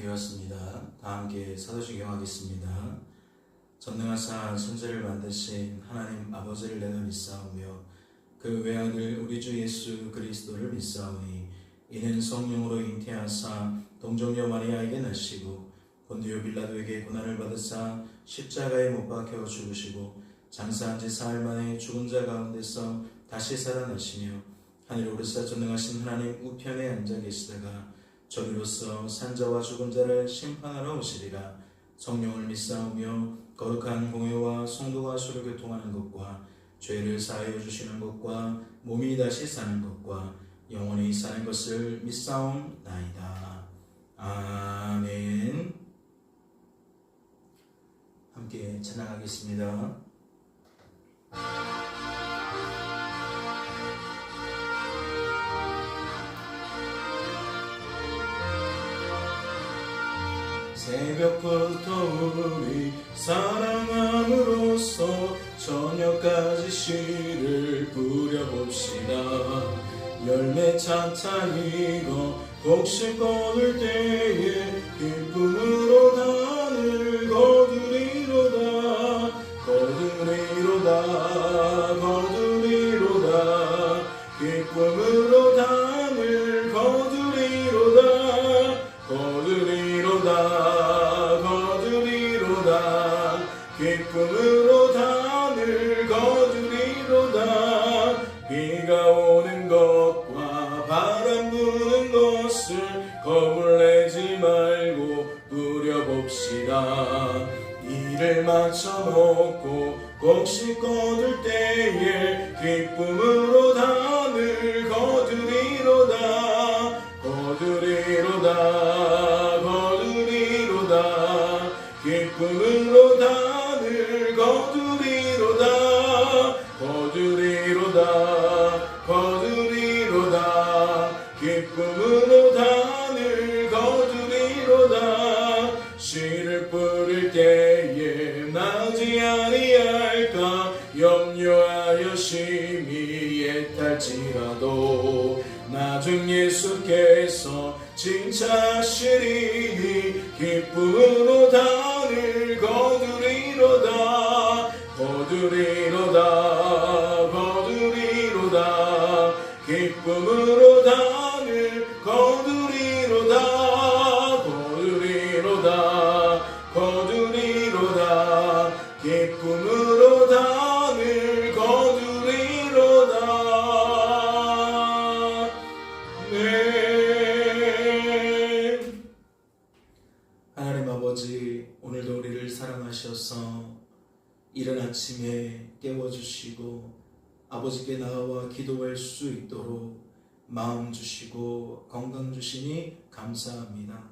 되었습니다. 다 함께 사도신경하겠습니다. 전능하사 천지를 만드신 하나님 아버지를 내가 믿사오며 그 외아들 우리 주 예수 그리스도를 믿사오니 이는 성령으로 잉태하사 동정녀 마리아에게 나시고 본디오 빌라도에게 고난을 받으사 십자가에 못 박혀 죽으시고 장사한 지 사흘 만에 죽은 자 가운데서 다시 살아나시며 하늘에 오르사 전능하신 하나님 우편에 앉아 계시다가 저리로서 산자와 죽은 자를 심판하러 오시리라. 성령을 믿사오며 거룩한 공회와 성도가 서로 교통하는 것과 죄를 사하여 주시는 것과 몸이 다시 사는 것과 영원히 사는 것을 믿사옵나이다. 아멘. 함께 찬양하겠습니다. 새벽부터 우리 사랑함으로써 저녁까지 시를 부려봅시다. 열매 차차 익어 곡식 거둘 때에 기쁨으로 단을 거두리로다. 거두리로다. 거두리로다. 기쁨으로 단을 거두리로다. 거두리로다. 기쁨으로 단을 거두리로다. 비가 오는 것과 바람 부는 것을 겁을내지 말고 누려봅시다. 일을 마쳐 먹고 곡식 거둘 때에 기쁨으로 단을 거두리로다. 거두리로다. 거두리로다. 기쁨으로 단을 거두리로다. 거두리로다. 거두리로다. 기쁨으로 단을 거두리로다. 씨를 뿌릴 때에 나지 아니할까 염려하여 심히 애탈지라도 나중 예수께서 칭찬하시리니 기쁨으로 단을 거두리로다. 거두리로다. 거두리로다. 기쁨으로 단을 거두리로다. 거두리로다. 거두리로다. 기쁨으로 단을 거두리로다. 하나님 아버지, 오늘도 우리를 사랑하셔서 이른 아침에 깨워주시고 아버지께 나아와 기도할 수 있도록 마음 주시고 건강 주시니 감사합니다.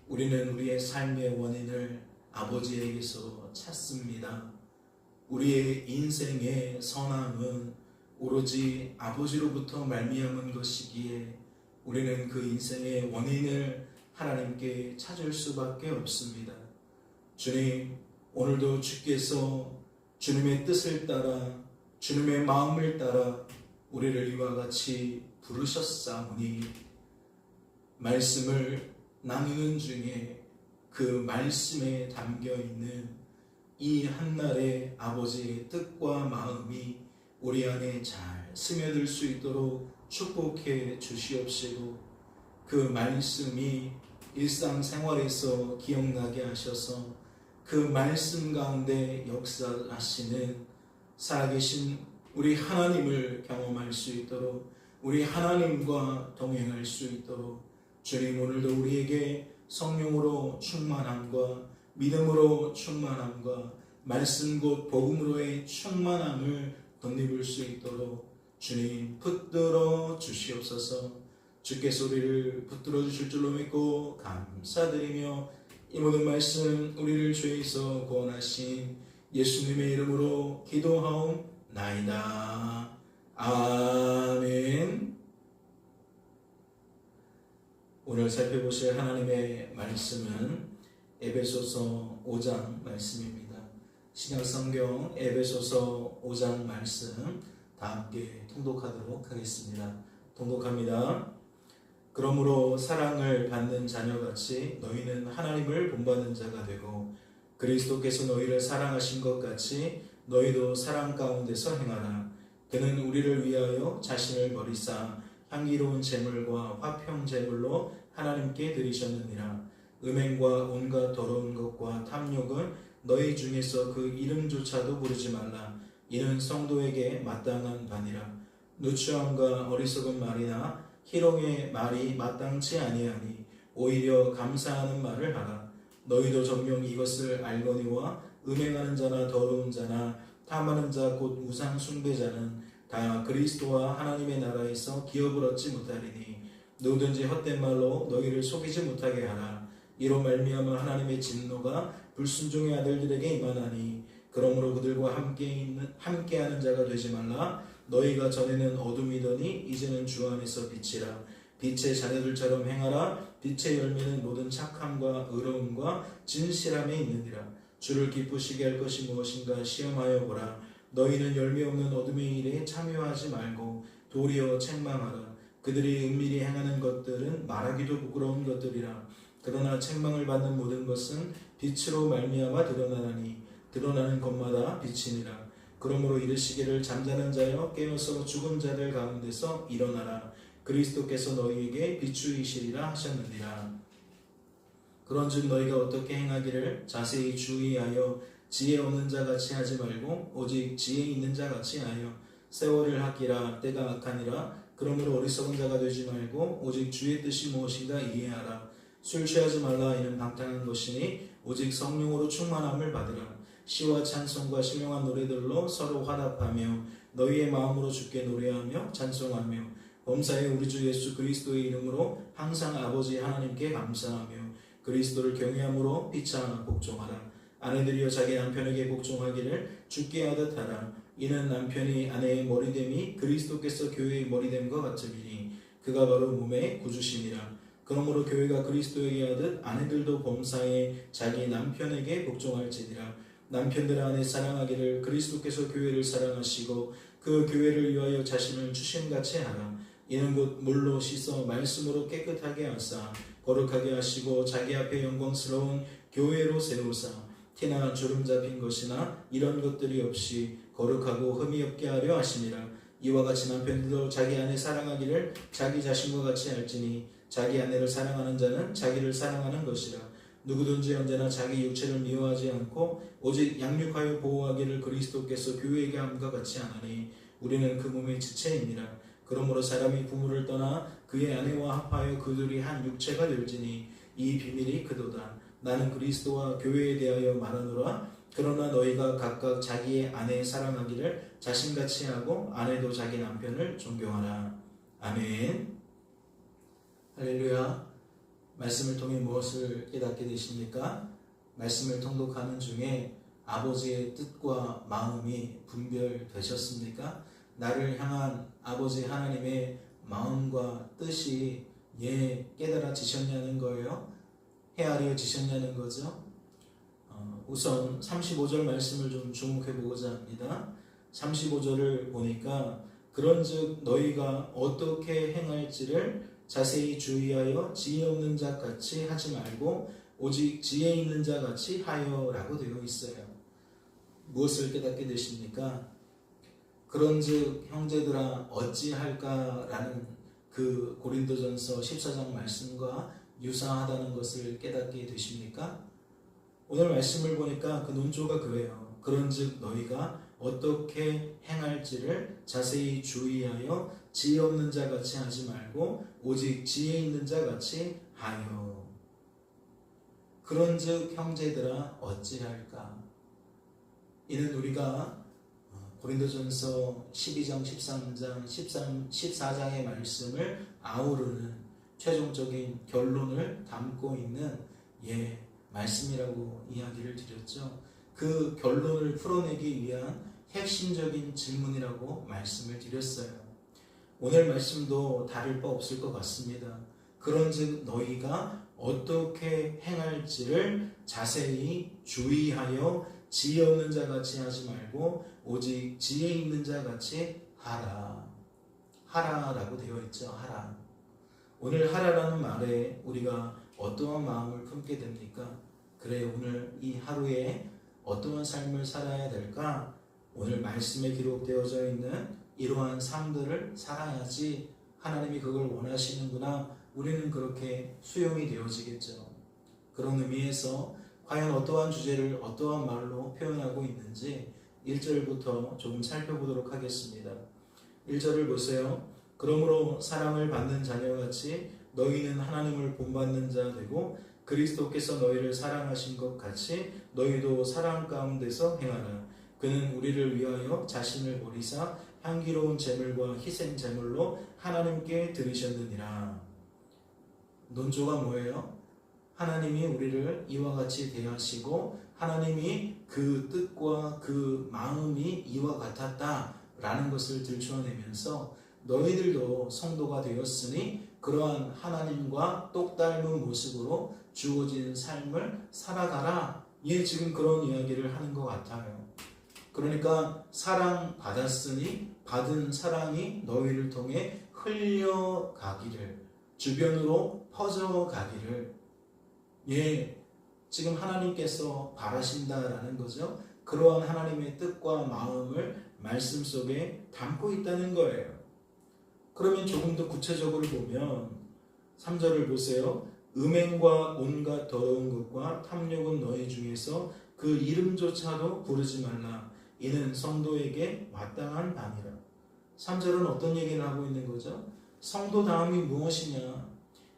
우리는 우리의 삶의 원인을 아버지에게서 찾습니다. 우리의 인생의 선함은 오로지 아버지로부터 말미암은 것이기에 우리는 그 인생의 원인을 하나님께 찾을 수밖에 없습니다. 주님, 오늘도 주께서 주님의 뜻을 따라 주님의 마음을 따라 우리를 이와 같이 부르셨사오니 말씀을 나누는 중에 그 말씀에 담겨있는 이 한날의 아버지의 뜻과 마음이 우리 안에 잘 스며들 수 있도록 축복해 주시옵시고 그 말씀이 일상생활에서 기억나게 하셔서 그 말씀 가운데 역사하시는 살아계신 우리 하나님을 경험할 수 있도록 우리 하나님과 동행할 수 있도록 주님 오늘도 우리에게 성령으로 충만함과 믿음으로 충만함과 말씀 곧 복음으로의 충만함을 덧입을 수 있도록 주님 붙들어 주시옵소서. 주께서 우리를 붙들어 주실 줄로 믿고 감사드리며 이 모든 말씀 우리를 죄에서 구원하신 예수님의 이름으로 기도하옵나이다. 아멘. 오늘 살펴보실 하나님의 말씀은 에베소서 5장 말씀입니다. 신약성경 에베소서 5장 말씀 다 함께 통독하도록 하겠습니다. 통독합니다. 그러므로 사랑을 받는 자녀같이 너희는 하나님을 본받는 자가 되고 그리스도께서 너희를 사랑하신 것 같이 너희도 사랑 가운데서 행하라. 그는 우리를 위하여 자신을 버리사 향기로운 제물과 화평 제물로 하나님께 드리셨느니라. 음행과 온갖 더러운 것과 탐욕은 너희 중에서 그 이름조차도 부르지 말라. 이는 성도에게 마땅한 바니라. 누추함과 어리석은 말이나 희롱의 말이 마땅치 아니하니 오히려 감사하는 말을 하라. 너희도 정녕 이것을 알거니와 음행하는 자나 더러운 자나 탐하는 자 곧 우상 숭배자는 다 그리스도와 하나님의 나라에서 기업을 얻지 못하리니 누구든지 헛된 말로 너희를 속이지 못하게 하라. 이로 말미암아 하나님의 진노가 불순종의 아들들에게 임하나니 그러므로 그들과 함께하는 자가 되지 말라. 너희가 전에는 어둠이더니 이제는 주 안에서 빛이라. 빛의 자녀들처럼 행하라. 빛의 열매는 모든 착함과 의로움과 진실함에 있느니라. 주를 기쁘시게 할 것이 무엇인가 시험하여 보라. 너희는 열매 없는 어둠의 일에 참여하지 말고 도리어 책망하라. 그들이 은밀히 행하는 것들은 말하기도 부끄러운 것들이라. 그러나 책망을 받는 모든 것은 빛으로 말미암아 드러나나니 드러나는 것마다 빛이니라. 그러므로 이르시기를 잠자는 자여 깨어서 죽은 자들 가운데서 일어나라. 그리스도께서 너희에게 비추이시리라 하셨느니라. 그런즉 너희가 어떻게 행하기를 자세히 주의하여 지혜 없는 자같이 하지 말고 오직 지혜 있는 자같이 하여 세월을 아끼라. 때가 악하니라. 그러므로 어리석은 자가 되지 말고 오직 주의 뜻이 무엇인가 이해하라. 술 취하지 말라. 이는 방탕한 것이니 오직 성령으로 충만함을 받으라. 시와 찬송과 신령한 노래들로 서로 화답하며 너희의 마음으로 주께 노래하며 찬송하며 범사에 우리 주 예수 그리스도의 이름으로 항상 아버지 하나님께 감사하며 그리스도를 경외함으로 피차 복종하라. 아내들이여 자기 남편에게 복종하기를 주께 하듯 하라. 이는 남편이 아내의 머리됨이 그리스도께서 교회의 머리됨과 같음이니 그가 바로 몸의 구주심이라. 그러므로 교회가 그리스도에게 하듯 아내들도 범사에 자기 남편에게 복종할지니라. 남편들 안에 사랑하기를 그리스도께서 교회를 사랑하시고 그 교회를 위하여 자신을 주심같이 하라. 이는 곧 물로 씻어 말씀으로 깨끗하게 하사 거룩하게 하시고 자기 앞에 영광스러운 교회로 세우사 티나 주름 잡힌 것이나 이런 것들이 없이 거룩하고 흠이 없게 하려 하심이라. 이와 같이 남편들도 자기 아내 사랑하기를 자기 자신과 같이 할지니 자기 아내를 사랑하는 자는 자기를 사랑하는 것이라. 누구든지 언제나 자기 육체를 미워하지 않고 오직 양육하여 보호하기를 그리스도께서 교회에게 함과 같이 하나니 우리는 그 몸의 지체입니다. 그러므로 사람이 부모를 떠나 그의 아내와 합하여 그들이 한 육체가 될지니 이 비밀이 그도다. 나는 그리스도와 교회에 대하여 말하노라. 그러나 너희가 각각 자기의 아내 사랑하기를 자신같이 하고 아내도 자기 남편을 존경하라. 아멘. 할렐루야. 말씀을 통해 무엇을 깨닫게 되십니까? 말씀을 통독하는 중에 아버지의 뜻과 마음이 분별되셨습니까? 나를 향한 아버지 하나님의 마음과 뜻이 깨달아지셨냐는 거예요. 헤아려지셨냐는 거죠. 우선 35절 말씀을 좀 주목해 보고자 합니다. 35절을 보니까 그런즉 너희가 어떻게 행할지를 자세히 주의하여 지혜 없는 자같이 하지 말고 오직 지혜 있는 자같이 하여라고 되어 있어요. 무엇을 깨닫게 되십니까? 그런즉 형제들아 어찌할까라는 그 고린도전서 14장 말씀과 유사하다는 것을 깨닫게 되십니까? 오늘 말씀을 보니까 그 논조가 그래요. 그런즉 너희가 어떻게 행할지를 자세히 주의하여 지혜 없는 자같이 하지 말고 오직 지혜 있는 자같이 하여. 그런즉 형제들아 어찌할까? 이는 우리가 고린도전서 12장, 13장, 14장의 말씀을 아우르는 최종적인 결론을 담고 있는 말씀이라고 이야기를 드렸죠. 그 결론을 풀어내기 위한 핵심적인 질문이라고 말씀을 드렸어요. 오늘 말씀도 다를 바 없을 것 같습니다. 그런즉 너희가 어떻게 행할지를 자세히 주의하여 지혜 없는 자같이 하지 말고 오직 지혜 있는 자같이 하라. 하라라고 되어 있죠. 하라. 오늘 하라라는 말에 우리가 어떠한 마음을 품게 됩니까? 그래, 오늘 이 하루에 어떠한 삶을 살아야 될까? 오늘 말씀에 기록되어져 있는 이러한 삶들을 살아야지 하나님이 그걸 원하시는구나. 우리는 그렇게 수용이 되어지겠죠. 그런 의미에서 과연 어떠한 주제를 어떠한 말로 표현하고 있는지 1절부터 조금 살펴보도록 하겠습니다. 1절을 보세요. 그러므로 사랑을 받는 자녀같이 너희는 하나님을 본받는 자 되고 그리스도께서 너희를 사랑하신 것 같이 너희도 사랑 가운데서 행하라. 그는 우리를 위하여 자신을 버리사 향기로운 제물과 희생 제물로 하나님께 드리셨느니라. 논조가 뭐예요? 하나님이 우리를 이와 같이 대하시고 하나님이 그 뜻과 그 마음이 이와 같았다라는 것을 들춰내면서 너희들도 성도가 되었으니 그러한 하나님과 똑닮은 모습으로 주어진 삶을 살아가라. 지금 그런 이야기를 하는 것 같아요. 그러니까 사랑 받았으니 받은 사랑이 너희를 통해 흘려가기를, 주변으로 퍼져가기를 지금 하나님께서 바라신다라는 거죠. 그러한 하나님의 뜻과 마음을 말씀 속에 담고 있다는 거예요. 그러면 조금 더 구체적으로 보면 3절을 보세요. 음행과 온갖 더러운 것과 탐욕은 너희 중에서 그 이름조차도 부르지 말라. 이는 성도에게 마땅한 바니라. 3절은 어떤 얘기를 하고 있는 거죠? 성도다움이 무엇이냐?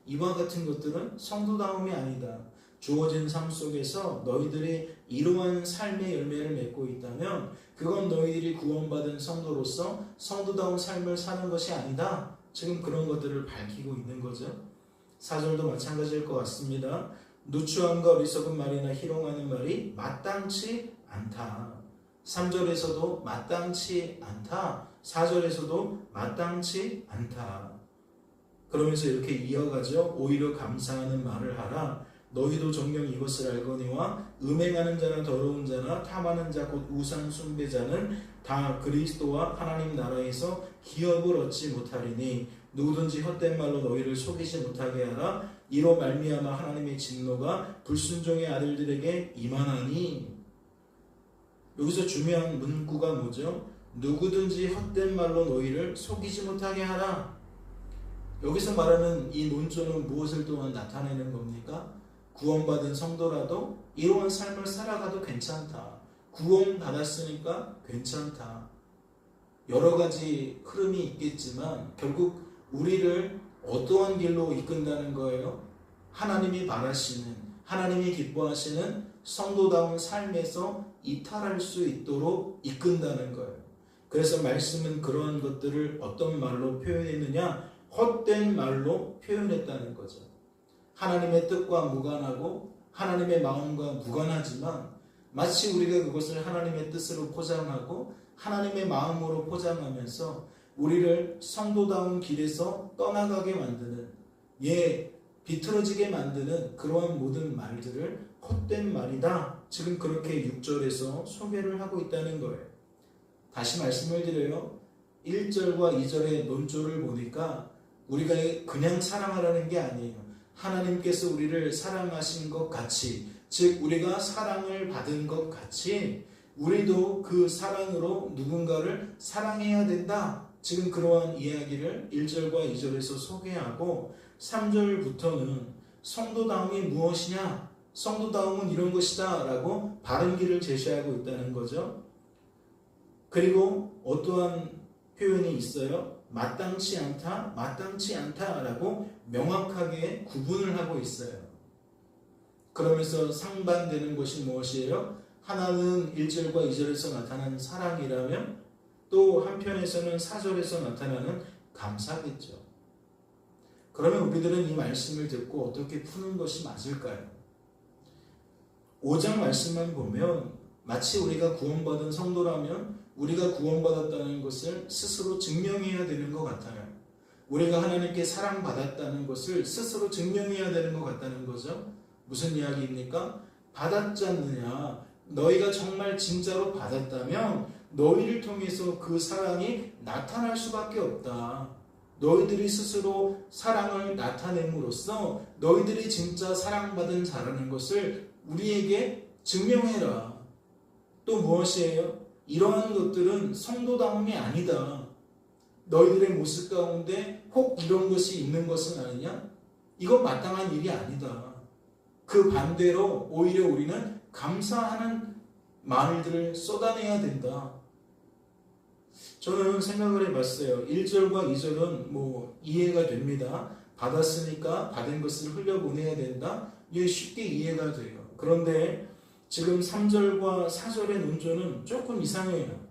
이와 같은 것들은 성도다움이 아니다. 주어진 삶 속에서 너희들이 이러한 삶의 열매를 맺고 있다면 그건 너희들이 구원받은 성도로서 성도다운 삶을 사는 것이 아니다. 지금 그런 것들을 밝히고 있는 거죠. 4절도 마찬가지일 것 같습니다. 누추함과 어리석은 말이나 희롱하는 말이 마땅치 않다. 3절에서도 마땅치 않다. 4절에서도 마땅치 않다. 그러면서 이렇게 이어가죠. 오히려 감사하는 말을 하라. 너희도 정녕 이것을 알거니와 음행하는 자나 더러운 자나 탐하는 자 곧 우상 숭배자는 다 그리스도와 하나님 나라에서 기업을 얻지 못하리니 누구든지 헛된 말로 너희를 속이지 못하게 하라. 이로 말미암아 하나님의 진노가 불순종의 아들들에게 임하나니. 여기서 중요한 문구가 뭐죠? 누구든지 헛된 말로 너희를 속이지 못하게 하라. 여기서 말하는 이 논조는 무엇을 또한 나타내는 겁니까? 구원받은 성도라도 이러한 삶을 살아가도 괜찮다. 구원받았으니까 괜찮다. 여러 가지 흐름이 있겠지만 결국 우리를 어떠한 길로 이끈다는 거예요? 하나님이 바라시는, 하나님이 기뻐하시는 성도다운 삶에서 이탈할 수 있도록 이끈다는 거예요. 그래서 말씀은 그러한 것들을 어떤 말로 표현했느냐? 헛된 말로 표현했다는 거죠. 하나님의 뜻과 무관하고 하나님의 마음과 무관하지만 마치 우리가 그것을 하나님의 뜻으로 포장하고 하나님의 마음으로 포장하면서 우리를 성도다운 길에서 떠나가게 만드는, 비틀어지게 만드는 그러한 모든 말들을 헛된 말이다. 지금 그렇게 6절에서 소개를 하고 있다는 거예요. 다시 말씀을 드려요. 1절과 2절의 논조를 보니까 우리가 그냥 사랑하라는 게 아니에요. 하나님께서 우리를 사랑하신 것 같이, 즉 우리가 사랑을 받은 것 같이 우리도 그 사랑으로 누군가를 사랑해야 된다. 지금 그러한 이야기를 1절과 2절에서 소개하고 3절부터는 성도다움이 무엇이냐? 성도다움은 이런 것이다 라고 바른 길을 제시하고 있다는 거죠. 그리고 어떠한 표현이 있어요? 마땅치 않다, 마땅치 않다라고 명확하게 구분을 하고 있어요. 그러면서 상반되는 것이 무엇이에요? 하나는 1절과 2절에서 나타나는 사랑이라면 또 한편에서는 4절에서 나타나는 감사겠죠. 그러면 우리들은 이 말씀을 듣고 어떻게 푸는 것이 맞을까요? 5장 말씀만 보면 마치 우리가 구원받은 성도라면 우리가 구원받았다는 것을 스스로 증명해야 되는 것 같아요. 우리가 하나님께 사랑받았다는 것을 스스로 증명해야 되는 것 같다는 거죠. 무슨 이야기입니까? 받았지 않느냐? 너희가 정말 진짜로 받았다면 너희를 통해서 그 사랑이 나타날 수밖에 없다. 너희들이 스스로 사랑을 나타냄으로써 너희들이 진짜 사랑받은 자라는 것을 우리에게 증명해라. 또 무엇이에요? 이러한 것들은 성도다움이 아니다. 너희들의 모습 가운데 혹 이런 것이 있는 것은 아니냐? 이건 마땅한 일이 아니다. 그 반대로 오히려 우리는 감사하는 말들을 쏟아내야 된다. 저는 생각을 해봤어요. 1절과 2절은 이해가 됩니다. 받았으니까 받은 것을 흘려보내야 된다. 이게 쉽게 이해가 돼요. 그런데 지금 3절과 4절의 논조는 조금 이상해요.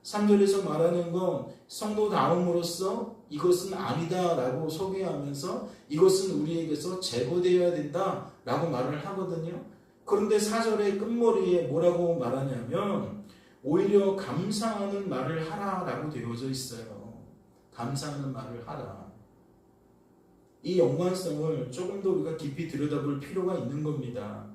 3절에서 말하는 건 성도다움으로써 이것은 아니다 라고 소개하면서 이것은 우리에게서 제거되어야 된다 라고 말을 하거든요. 그런데 4절의 끝머리에 뭐라고 말하냐면 오히려 감사하는 말을 하라 라고 되어져 있어요. 감사하는 말을 하라. 이 연관성을 조금 더 우리가 깊이 들여다볼 필요가 있는 겁니다.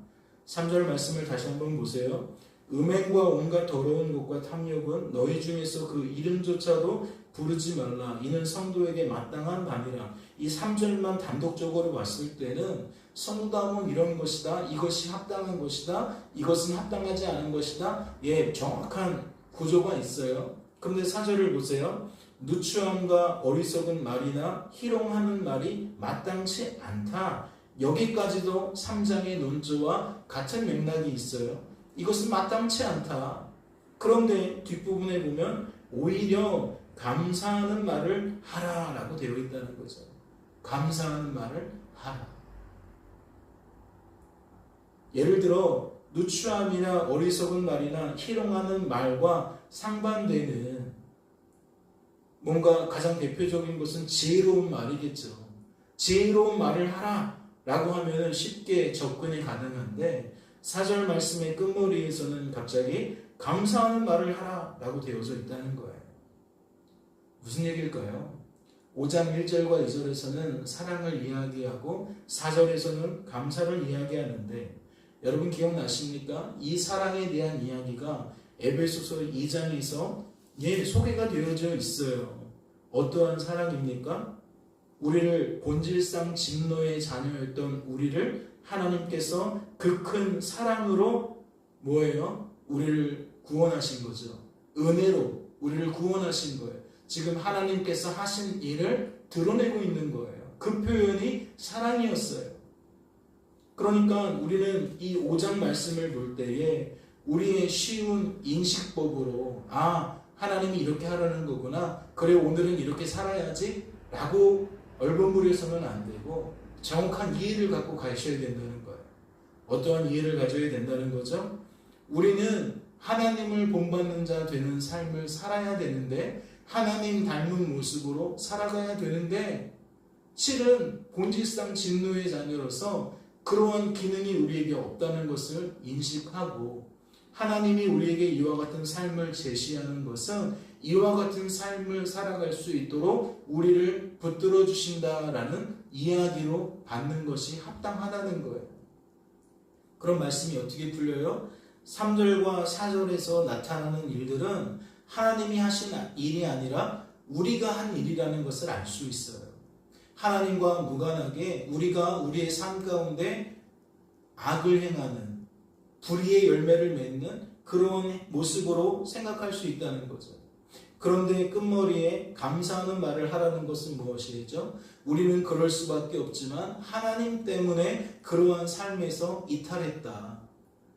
3절 말씀을 다시 한번 보세요. 음행과 온갖 더러운 것과 탐욕은 너희 중에서 그 이름조차도 부르지 말라. 이는 성도에게 마땅한 바니라. 이 3절만 단독적으로 봤을 때는 성도다움은 이런 것이다. 이것이 합당한 것이다. 이것은 합당하지 않은 것이다. 정확한 구조가 있어요. 그런데 4절을 보세요. 누추함과 어리석은 말이나 희롱하는 말이 마땅치 않다. 여기까지도 3장의 논조와 같은 맥락이 있어요. 이것은 마땅치 않다. 그런데 뒷부분에 보면 오히려 감사하는 말을 하라라고 되어 있다는 거죠. 감사하는 말을 하라. 예를 들어 누추함이나 어리석은 말이나 희롱하는 말과 상반되는 뭔가 가장 대표적인 것은 지혜로운 말이겠죠. 지혜로운 말을 하라 라고 하면 쉽게 접근이 가능한데 4절 말씀의 끝머리에서는 갑자기 감사하는 말을 하라 라고 되어져 있다는 거예요. 무슨 얘기일까요? 5장 1절과 2절에서는 사랑을 이야기하고 4절에서는 감사를 이야기하는데 여러분 기억나십니까? 이 사랑에 대한 이야기가 에베소서 2장에서 소개가 되어져 있어요. 어떠한 사랑입니까? 우리를 본질상 진노의 자녀였던 우리를 하나님께서 그 큰 사랑으로 우리를 구원하신 거죠. 은혜로 우리를 구원하신 거예요. 지금 하나님께서 하신 일을 드러내고 있는 거예요. 그 표현이 사랑이었어요. 그러니까 우리는 이 5장 말씀을 볼 때에 우리의 쉬운 인식법으로 하나님이 이렇게 하라는 거구나. 그래 오늘은 이렇게 살아야지 라고 얼버무려서는 안 되고 정확한 이해를 갖고 가셔야 된다는 거예요. 어떠한 이해를 가져야 된다는 거죠? 우리는 하나님을 본받는 자 되는 삶을 살아야 되는데 하나님 닮은 모습으로 살아가야 되는데 실은 본질상 진노의 자녀로서 그러한 기능이 우리에게 없다는 것을 인식하고 하나님이 우리에게 이와 같은 삶을 제시하는 것은 이와 같은 삶을 살아갈 수 있도록 우리를 붙들어 주신다라는 이야기로 받는 것이 합당하다는 거예요. 그런 말씀이 어떻게 풀려요? 3절과 4절에서 나타나는 일들은 하나님이 하신 일이 아니라 우리가 한 일이라는 것을 알 수 있어요. 하나님과 무관하게 우리가 우리의 삶 가운데 악을 행하는 불의의 열매를 맺는 그런 모습으로 생각할 수 있다는 거죠. 그런데 끝머리에 감사하는 말을 하라는 것은 무엇이겠죠? 우리는 그럴 수밖에 없지만 하나님 때문에 그러한 삶에서 이탈했다.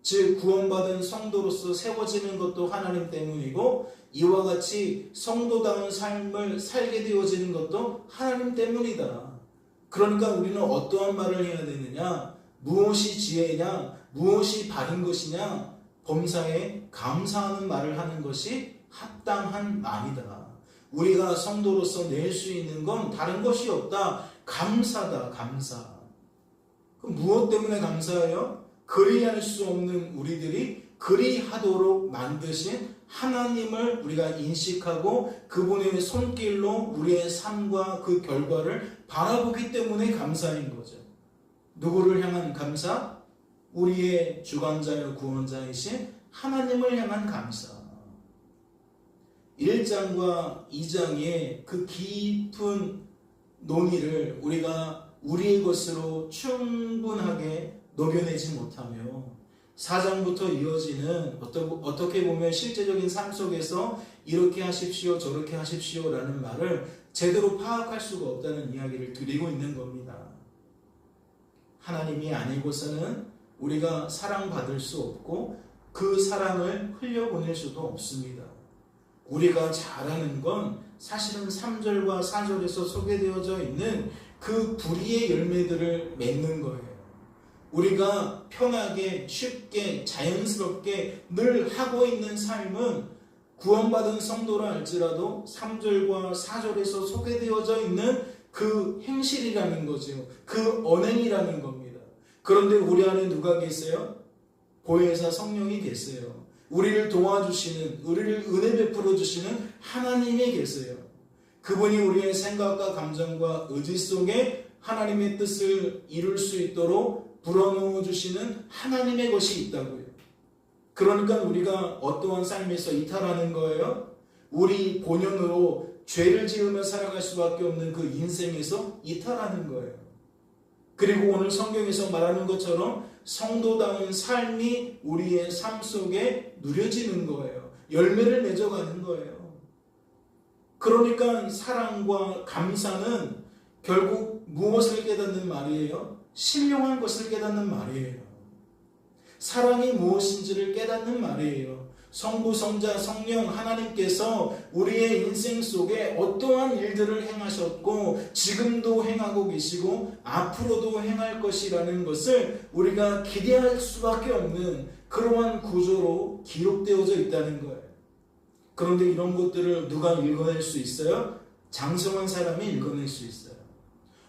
즉 구원받은 성도로서 세워지는 것도 하나님 때문이고 이와 같이 성도다운 삶을 살게 되어지는 것도 하나님 때문이다. 그러니까 우리는 어떠한 말을 해야 되느냐? 무엇이 지혜냐? 무엇이 바른 것이냐? 범사에 감사하는 말을 하는 것이 합당한 말이다. 우리가 성도로서 낼 수 있는 건 다른 것이 없다. 감사다. 감사. 그럼 무엇 때문에 감사해요? 그리할 수 없는 우리들이 그리하도록 만드신 하나님을 우리가 인식하고 그분의 손길로 우리의 삶과 그 결과를 바라보기 때문에 감사인 거죠. 누구를 향한 감사? 우리의 주관자여 구원자이신 하나님을 향한 감사. 1장과 2장의 그 깊은 논의를 우리가 우리의 것으로 충분하게 녹여내지 못하며 4장부터 이어지는 어떻게 보면 실제적인 삶 속에서 이렇게 하십시오 저렇게 하십시오 라는 말을 제대로 파악할 수가 없다는 이야기를 드리고 있는 겁니다. 하나님이 아니고서는 우리가 사랑받을 수 없고 그 사랑을 흘려보낼 수도 없습니다. 우리가 잘하는 건 사실은 3절과 4절에서 소개되어져 있는 그 불의의 열매들을 맺는 거예요. 우리가 편하게 쉽게 자연스럽게 늘 하고 있는 삶은 구원받은 성도라 할지라도 3절과 4절에서 소개되어져 있는 그 행실이라는 거죠. 그 언행이라는 겁니다. 그런데 우리 안에 누가 계세요? 보혜사 성령이 계세요. 우리를 도와주시는, 우리를 은혜 베풀어 주시는 하나님이 계세요. 그분이 우리의 생각과 감정과 의지 속에 하나님의 뜻을 이룰 수 있도록 불어넣어 주시는 하나님의 것이 있다고요. 그러니까 우리가 어떠한 삶에서 이탈하는 거예요? 우리 본연으로 죄를 지으며 살아갈 수밖에 없는 그 인생에서 이탈하는 거예요. 그리고 오늘 성경에서 말하는 것처럼 성도다운 삶이 우리의 삶 속에 누려지는 거예요. 열매를 맺어가는 거예요. 그러니까 사랑과 감사는 결국 무엇을 깨닫는 말이에요? 신령한 것을 깨닫는 말이에요. 사랑이 무엇인지를 깨닫는 말이에요. 성부, 성자, 성령 하나님께서 우리의 인생 속에 어떠한 일들을 행하셨고 지금도 행하고 계시고 앞으로도 행할 것이라는 것을 우리가 기대할 수밖에 없는 그러한 구조로 기록되어져 있다는 거예요. 그런데 이런 것들을 누가 읽어낼 수 있어요? 장성한 사람이 읽어낼 수 있어요.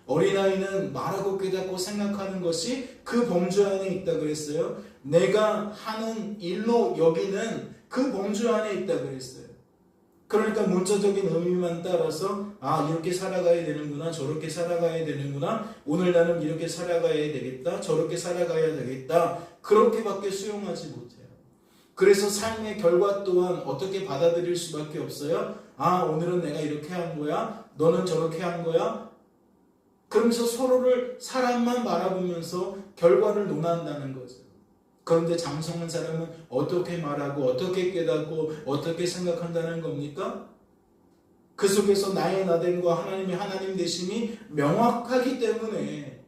어린아이는 말하고 깨닫고 생각하는 것이 그 범주 안에 있다 그랬어요. 내가 하는 일로 여기는 그 범주 안에 있다 그랬어요. 그러니까 문자적인 의미만 따라서 이렇게 살아가야 되는구나 저렇게 살아가야 되는구나 오늘 나는 이렇게 살아가야 되겠다 저렇게 살아가야 되겠다 그렇게밖에 수용하지 못해요. 그래서 삶의 결과 또한 어떻게 받아들일 수밖에 없어요. 오늘은 내가 이렇게 한 거야 너는 저렇게 한 거야 그러면서 서로를 사람만 바라보면서 결과를 논한다는 거죠. 그런데 장성한 사람은 어떻게 말하고 어떻게 깨닫고 어떻게 생각한다는 겁니까? 그 속에서 나의 나됨과 하나님의 하나님 되심이 명확하기 때문에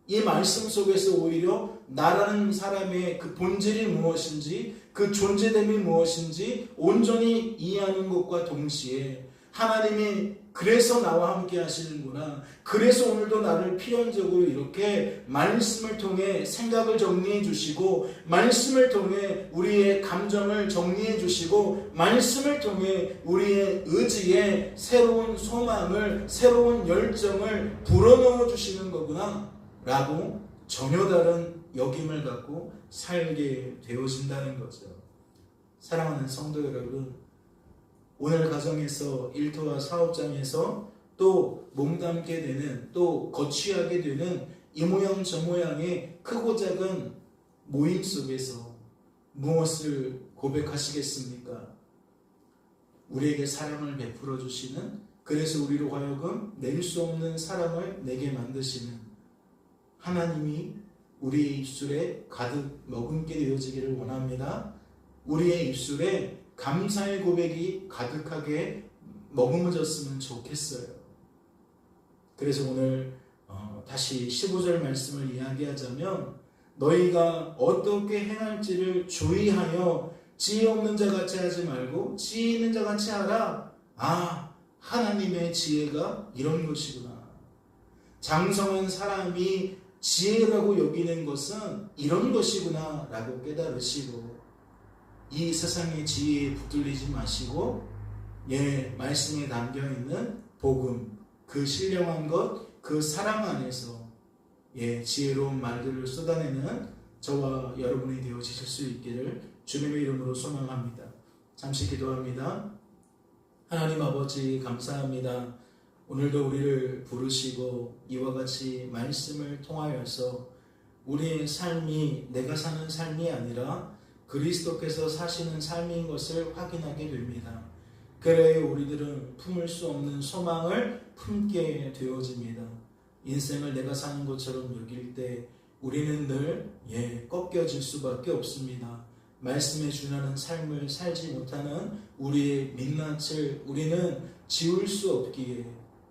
이 말씀 속에서 오히려 나라는 사람의 그 본질이 무엇인지 그 존재됨이 무엇인지 온전히 이해하는 것과 동시에 하나님이 그래서 나와 함께 하시는구나. 그래서 오늘도 나를 필연적으로 이렇게 말씀을 통해 생각을 정리해 주시고 말씀을 통해 우리의 감정을 정리해 주시고 말씀을 통해 우리의 의지에 새로운 소망을 새로운 열정을 불어넣어 주시는 거구나 라고 전혀 다른 여김을 갖고 살게 되어진다는 거죠. 사랑하는 성도 여러분, 오늘 가정에서 일터와 사업장에서 또 몸담게 되는 또 거취하게 되는 이 모양 저 모양의 크고 작은 모임 속에서 무엇을 고백하시겠습니까? 우리에게 사랑을 베풀어 주시는 그래서 우리로 하여금 내릴 수 없는 사랑을 내게 만드시는 하나님이 우리의 입술에 가득 머금게 되어지기를 원합니다. 우리의 입술에 감사의 고백이 가득하게 머금어졌으면 좋겠어요. 그래서 오늘 다시 15절 말씀을 이야기하자면 너희가 어떻게 행할지를 주의하여 지혜 없는 자 같이 하지 말고 지혜 있는 자 같이 하라. 하나님의 지혜가 이런 것이구나. 장성한 사람이 지혜라고 여기는 것은 이런 것이구나 라고 깨달으시고 이 세상의 지혜에 붙들리지 마시고 말씀에 담겨있는 복음 그 신령한 것 그 사랑 안에서 지혜로운 말들을 쏟아내는 저와 여러분이 되어지실 수 있기를 주님의 이름으로 소망합니다. 잠시 기도합니다. 하나님 아버지 감사합니다. 오늘도 우리를 부르시고 이와 같이 말씀을 통하여서 우리의 삶이 내가 사는 삶이 아니라 그리스도께서 사시는 삶인 것을 확인하게 됩니다. 그래야 우리들은 품을 수 없는 소망을 품게 되어집니다. 인생을 내가 사는 것처럼 여길 때 우리는 늘 꺾여질 수밖에 없습니다. 말씀에 준하는 삶을 살지 못하는 우리의 민낯을 우리는 지울 수 없기에,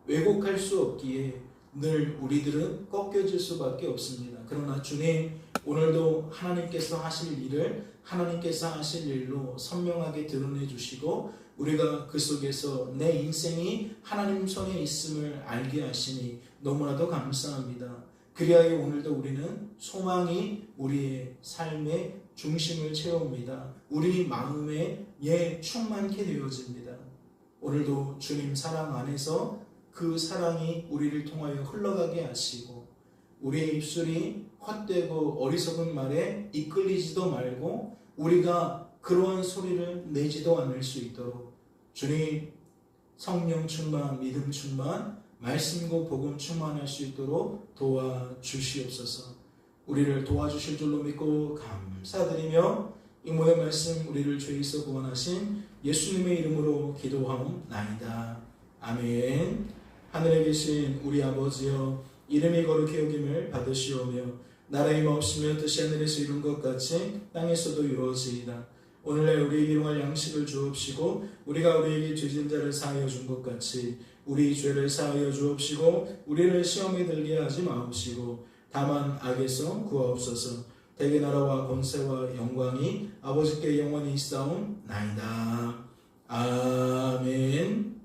왜곡할 수 없기에 늘 우리들은 꺾여질 수밖에 없습니다. 그러나 주님, 오늘도 하나님께서 하실 일을 하나님께서 하실 일로 선명하게 드러내 주시고 우리가 그 속에서 내 인생이 하나님 손에 있음을 알게 하시니 너무나도 감사합니다. 그리하여 오늘도 우리는 소망이 우리의 삶의 중심을 채웁니다. 우리 마음에 충만케 되어집니다. 오늘도 주님 사랑 안에서 그 사랑이 우리를 통하여 흘러가게 하시고 우리의 입술이 헛되고 어리석은 말에 이끌리지도 말고 우리가 그러한 소리를 내지도 않을 수 있도록 주님 성령 충만, 믿음 충만, 말씀과 복음 충만할 수 있도록 도와주시옵소서. 우리를 도와주실 줄로 믿고 감사드리며 이 모든 말씀 우리를 죄에서 구원하신 예수님의 이름으로 기도하옵나이다. 아멘. 하늘에 계신 우리 아버지여, 이름이 거룩히 여김을 받으시오며 나라의 마옵시며 뜻이 하늘에서 이룬 것 같이 땅에서도 이루어지이다. 오늘날 우리에게 일용할 양식을 주옵시고 우리가 우리에게 죄진 자를 사하여 준 것 같이 우리 죄를 사하여 주옵시고 우리를 시험에 들게 하지 마옵시고 다만 악에서 구하옵소서. 대개 나라와 권세와 영광이 아버지께 영원히 있사옵나이다. 아멘.